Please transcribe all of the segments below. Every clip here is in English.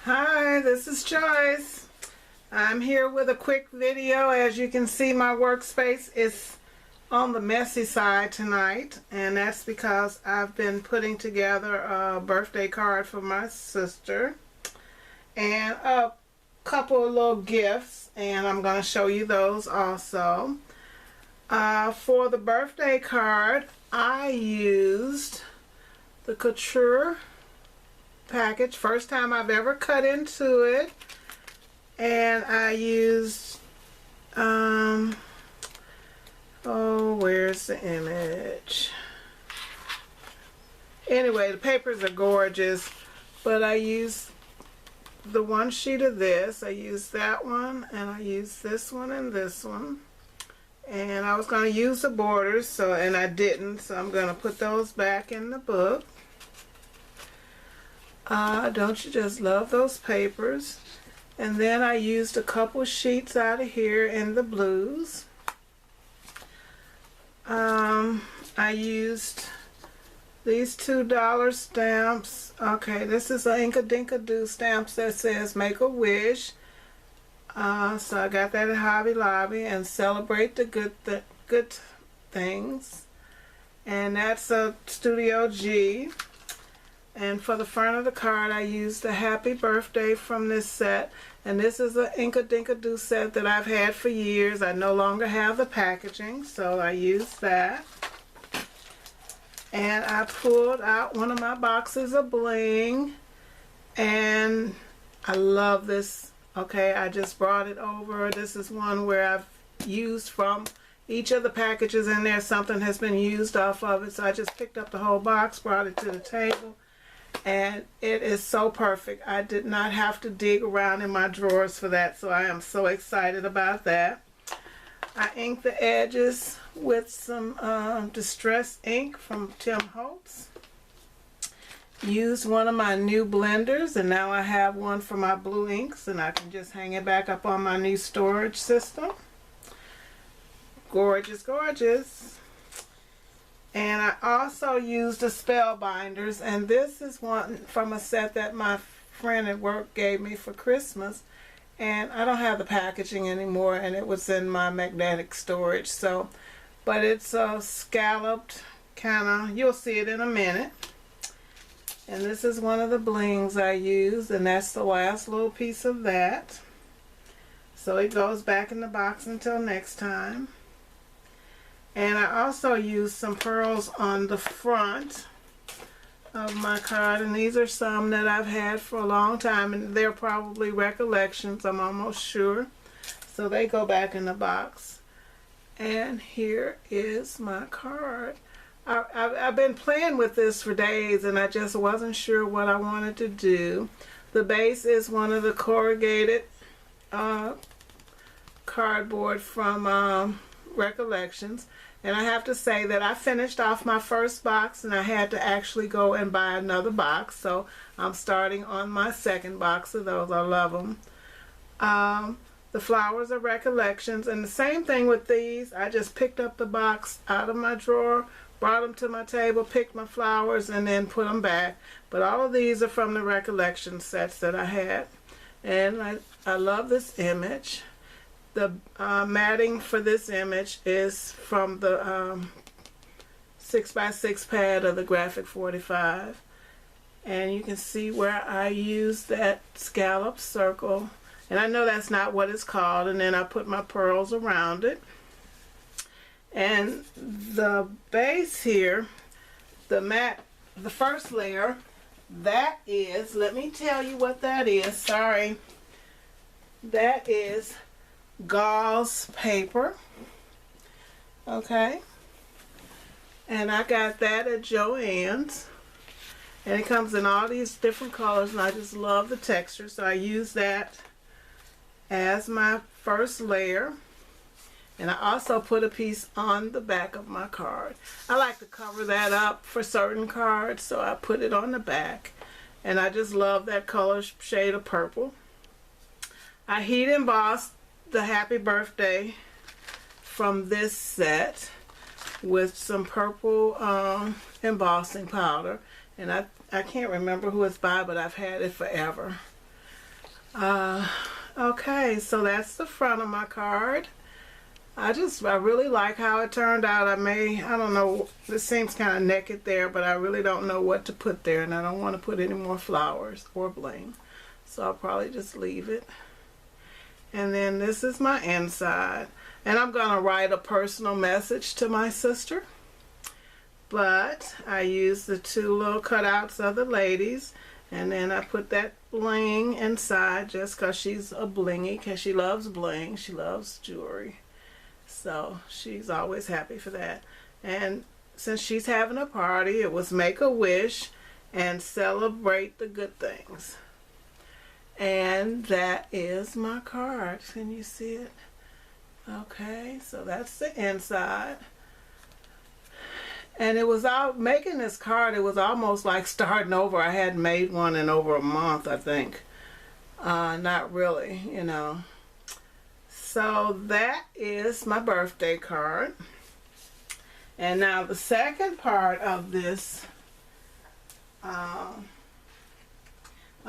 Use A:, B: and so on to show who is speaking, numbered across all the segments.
A: Hi, this is Joyce. I'm here with a quick video. As you can see, my workspace is on the messy side tonight, and that's because I've been putting together a birthday card for my sister and a couple of little gifts, and I'm going to show you those also. For the birthday card, I used the Couture package. First time I've ever cut into it, and I used where's the image? Anyway, the papers are gorgeous, but I used the one sheet of this. I used that one, and I used this one and this one, and I was going to use the borders, and I didn't, so I'm going to put those back in the book. Don't you just love those papers? And then I used a couple sheets out of here in the blues. I used these $2 stamps. Okay, this is an Inkadinkado stamps that says Make a Wish. So I got that at Hobby Lobby, and Celebrate the Good Things. And that's a Studio G. And for the front of the card, I used a Happy Birthday from this set. And this is an Inkadinkado set that I've had for years. I no longer have the packaging, so I used that. And I pulled out one of my boxes of bling. And I love this. Okay, I just brought it over. This is one where I've used from each of the packages in there. Something has been used off of it. So I just picked up the whole box, brought it to the table. And it is so perfect. I did not have to dig around in my drawers for that, so I am so excited about that. I inked the edges with some Distress ink from Tim Holtz. Used one of my new blenders, and now I have one for my blue inks, and I can just hang it back up on my new storage system. Gorgeous, gorgeous. And I also used the Spellbinders, and this is one from a set that my friend at work gave me for Christmas, and I don't have the packaging anymore, and it was in my magnetic storage. So, but it's a scalloped kind of, you'll see it in a minute. And this is one of the blings I used, and that's the last little piece of that. So it goes back in the box until next time. And I also used some pearls on the front of my card, and these are some that I've had for a long time, and they're probably recollections, I'm almost sure. So they go back in the box. And here is my card. I've been playing with this for days, and I just wasn't sure what I wanted to do. The base is one of the corrugated cardboard from Recollections. And I have to say that I finished off my first box, and I had to actually go and buy another box. So I'm starting on my second box of those. I love them. The flowers are Recollections. And the same thing with these. I just picked up the box out of my drawer, brought them to my table, picked my flowers, and then put them back. But all of these are from the Recollection sets that I had. And I love this image. The matting for this image is from the 6x6 pad of the Graphic 45. And you can see where I used that scallop circle. And I know that's not what it's called. And then I put my pearls around it. And the base here, the first layer, that is, let me tell you what that is. Sorry. That is gauze paper. Okay, and I got that at Joann's, and it comes in all these different colors, and I just love the texture, so I use that as my first layer. And I also put a piece on the back of my card. I like to cover that up for certain cards, so I put it on the back, and I just love that color shade of purple. I heat embossed the Happy Birthday from this set with some purple embossing powder, and I can't remember who it's by, but I've had it forever. Okay, so that's the front of my card. I really like how it turned out. I don't know, this seems kind of naked there, but I really don't know what to put there, and I don't want to put any more flowers or bling. So I'll probably just leave it. And then this is my inside. And I'm going to write a personal message to my sister. But I used the two little cutouts of the ladies. And then I put that bling inside just because she's a blingy, because she loves bling. She loves jewelry. So she's always happy for that. And since she's having a party, it was make a wish and celebrate the good things. And that is my card. Can you see it? Okay, so that's the inside. And it was out making this card, it was almost like starting over. I hadn't made one in over a month, I think. Not really, you know. So that is my birthday card. And now the second part of this, my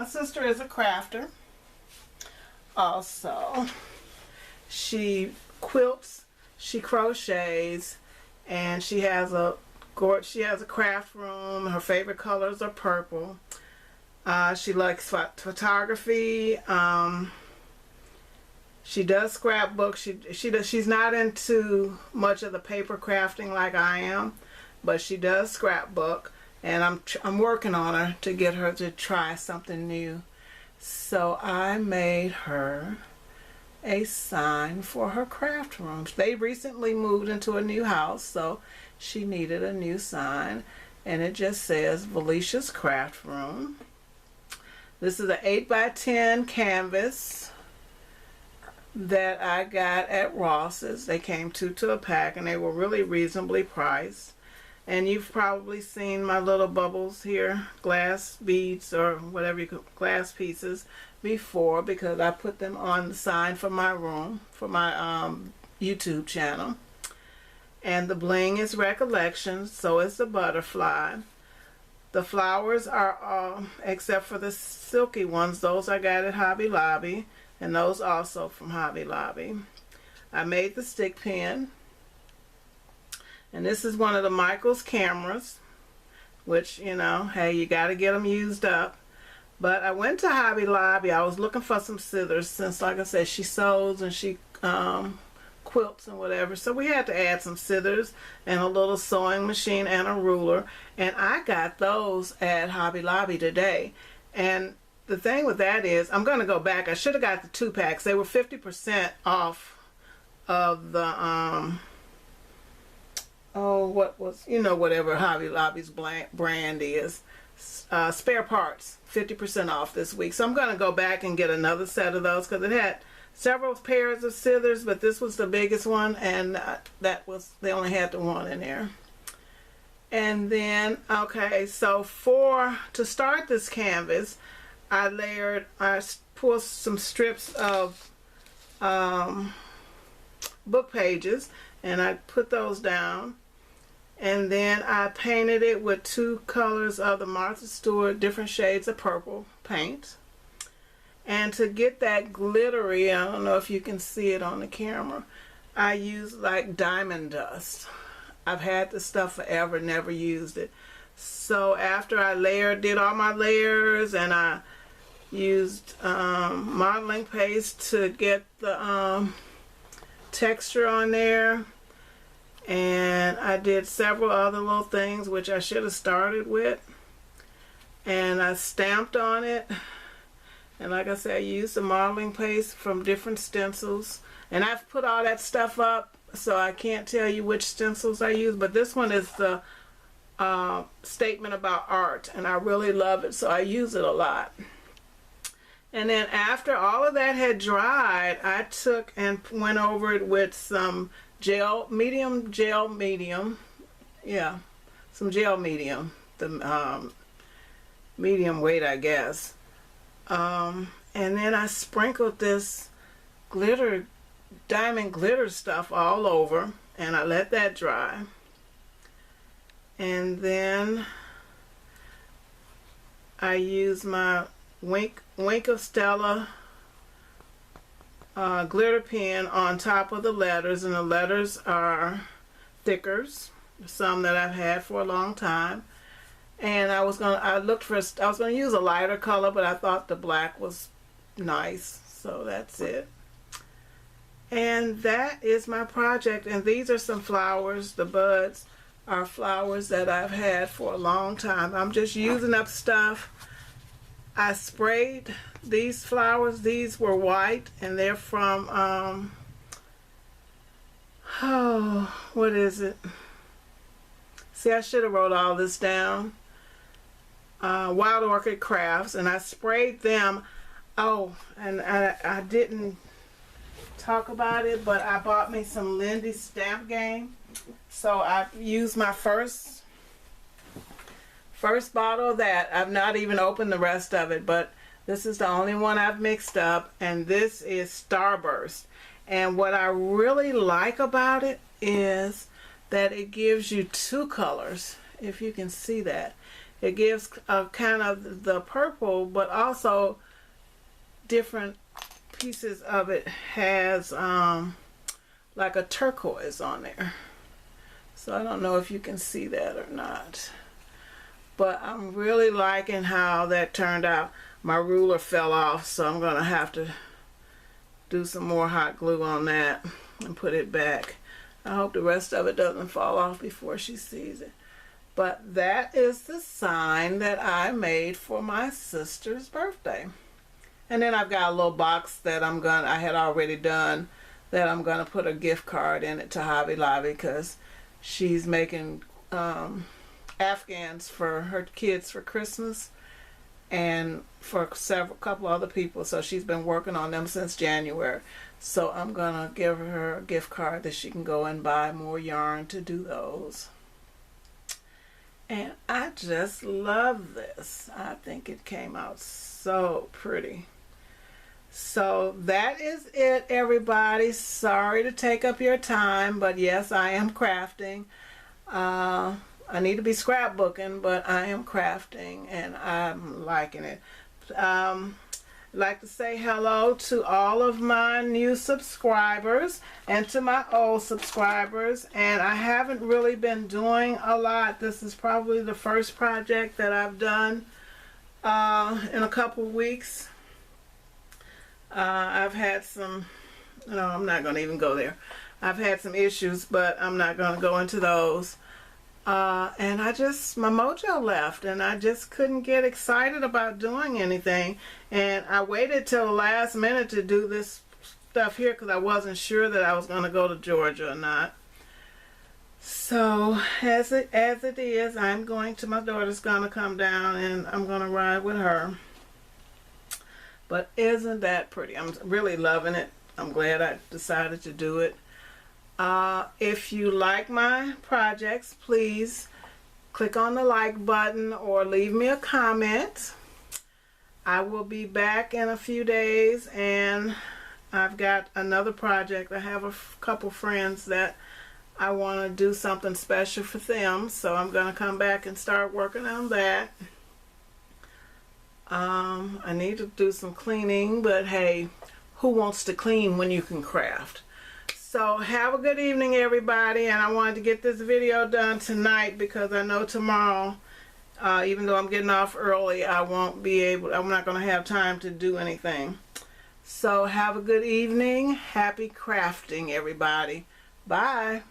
A: sister is a crafter. Also, she quilts, she crochets, and she has a craft room. Her favorite colors are purple. She likes photography. She does scrapbook. She's not into much of the paper crafting like I am, but she does scrapbook, and I'm working on her to get her to try something new. So I made her a sign for her craft room. They recently moved into a new house, so she needed a new sign, and it just says Velicia's Craft Room. This is an 8x10 canvas that I got at Ross's. They came two to a pack, and they were really reasonably priced. And you've probably seen my little bubbles here, glass beads or whatever you call glass pieces before, because I put them on the sign for my room, for my YouTube channel. And the bling is Recollections, so is the butterfly. The flowers are, except for the silky ones, those I got at Hobby Lobby, and those also from Hobby Lobby. I made the stick pin. And this is one of the Michaels cameras, which, you know, hey, you got to get them used up. But I went to Hobby Lobby. I was looking for some scissors since, like I said, she sews and she quilts and whatever. So we had to add some scissors and a little sewing machine and a ruler. And I got those at Hobby Lobby today. And the thing with that is, I'm going to go back. I should have got the 2-packs. They were 50% off of the whatever Hobby Lobby's brand is, spare parts, 50% off this week. So I'm going to go back and get another set of those, because it had several pairs of scissors, but this was the biggest one, and they only had the one in there. And then, okay, so to start this canvas, I pulled some strips of book pages, and I put those down. And then I painted it with 2 colors of the Martha Stewart, different shades of purple paint. And to get that glittery, I don't know if you can see it on the camera, I used like diamond dust. I've had this stuff forever, never used it. So after I did all my layers, and I used modeling paste to get the texture on there. And I did several other little things which I should have started with, and I stamped on it. And like I said, I used the modeling paste from different stencils, and I've put all that stuff up, so I can't tell you which stencils I use, but this one is the statement about art, and I really love it, so I use it a lot. And then after all of that had dried, I took and went over it with some medium, the medium weight, I guess. And then I sprinkled this diamond glitter stuff all over, and I let that dry. And then I used my Wink of Stella glitter pen on top of the letters, and the letters are thickers, some that I've had for a long time. And I was gonna use a lighter color, but I thought the black was nice, so that's it. And that is my project. And these are some flowers. The buds are flowers that I've had for a long time. I'm just using up stuff. I sprayed these flowers. These were white, and they're from oh, what is it? See, I should have wrote all this down. Wild Orchid Crafts, and I sprayed them. Oh, and I didn't talk about it, but I bought me some Lindy Stamp Game. So I used my first bottle of that. I've not even opened the rest of it, but this is the only one I've mixed up, and this is Starburst. And what I really like about it is that it gives you two colors, if you can see that. It gives kind of the purple, but also different pieces of it has like a turquoise on there. So I don't know if you can see that or not, but I'm really liking how that turned out. My ruler fell off, so I'm gonna have to do some more hot glue on that and put it back. I hope the rest of it doesn't fall off before she sees it. But that is the sign that I made for my sister's birthday. And then I've got a little box that I had already done, that I'm gonna put a gift card in it to Hobby Lobby, because she's making Afghans for her kids for Christmas and for a couple other people. So she's been working on them since January. So I'm gonna give her a gift card that she can go and buy more yarn to do those. And I just love this. I think it came out so pretty. So that is it, everybody. Sorry to take up your time, but yes, I am crafting. I need to be scrapbooking, but I am crafting and I'm liking it. I'd like to say hello to all of my new subscribers and to my old subscribers. And I haven't really been doing a lot. This is probably the first project that I've done in a couple weeks. I've had some, no, I'm not going to even go there. I've had some issues, but I'm not going to go into those. And my mojo left, and I just couldn't get excited about doing anything. And I waited till the last minute to do this stuff here because I wasn't sure that I was going to go to Georgia or not. So as it is, my daughter's going to come down and I'm going to ride with her. But isn't that pretty? I'm really loving it. I'm glad I decided to do it. If you like my projects, please click on the like button or leave me a comment. I will be back in a few days, and I've got another project. I have a couple friends that I want to do something special for them, so I'm going to come back and start working on that. I need to do some cleaning, but hey, who wants to clean when you can craft? So have a good evening, everybody, and I wanted to get this video done tonight because I know tomorrow, even though I'm getting off early, I'm not going to have time to do anything. So have a good evening. Happy crafting, everybody. Bye.